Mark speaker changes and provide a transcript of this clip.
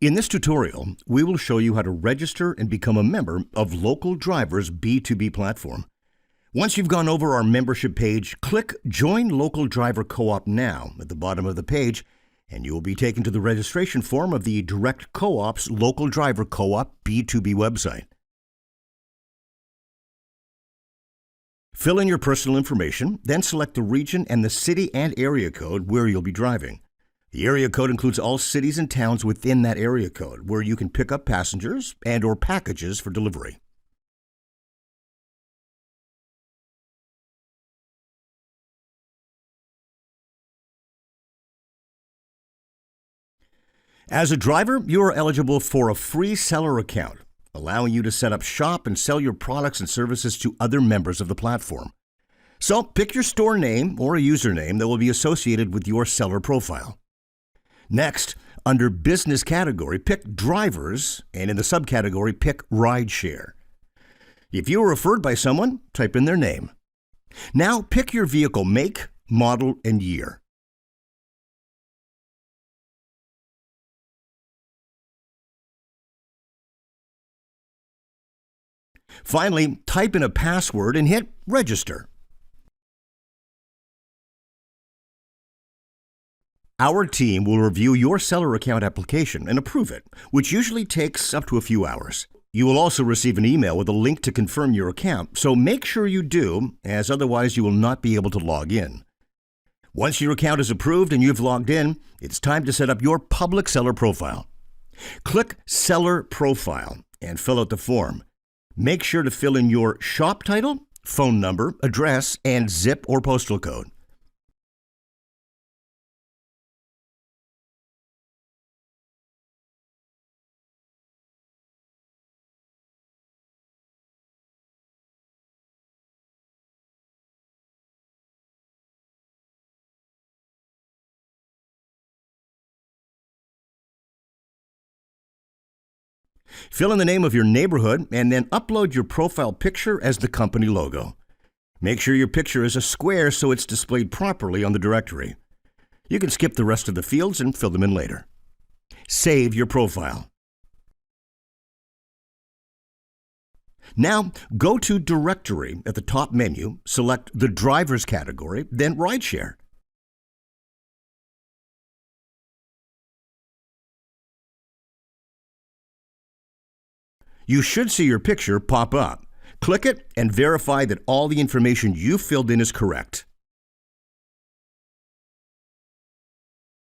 Speaker 1: In this tutorial, we will show you how to register and become a member of Local Driver's B2B platform. Once you've gone over our membership page, click Join Local Driver Co-op Now at the bottom of the page, and you will be taken to the registration form of the Direct Co-op's Local Driver Co-op B2B website. Fill in your personal information, then select the region and the city and area code where you'll be driving. The area code includes all cities and towns within that area code where you can pick up passengers and/or packages for delivery. As a driver, you are eligible for a free seller account, allowing you to set up shop and sell your products and services to other members of the platform. So pick your store name or a username that will be associated with your seller profile. Next, under Business category, pick Drivers, and in the subcategory, pick Rideshare. If you were referred by someone, type in their name. Now pick your vehicle make, model, and year. Finally, type in a password and hit Register. Our team will review your seller account application and approve it, which usually takes up to a few hours. You will also receive an email with a link to confirm your account, so make sure you do, as otherwise you will not be able to log in. Once your account is approved and you've logged in, it's time to set up your public seller profile. Click Seller Profile and fill out the form. Make sure to fill in your shop title, phone number, address, and zip or postal code. Fill in the name of your neighborhood and then upload your profile picture as the company logo. Make sure your picture is a square so it's displayed properly on the directory. You can skip the rest of the fields and fill them in later. Save your profile. Now, go to Directory at the top menu, select the Drivers category, then Rideshare. You should see your picture pop up. Click it and verify that all the information you filled in is correct.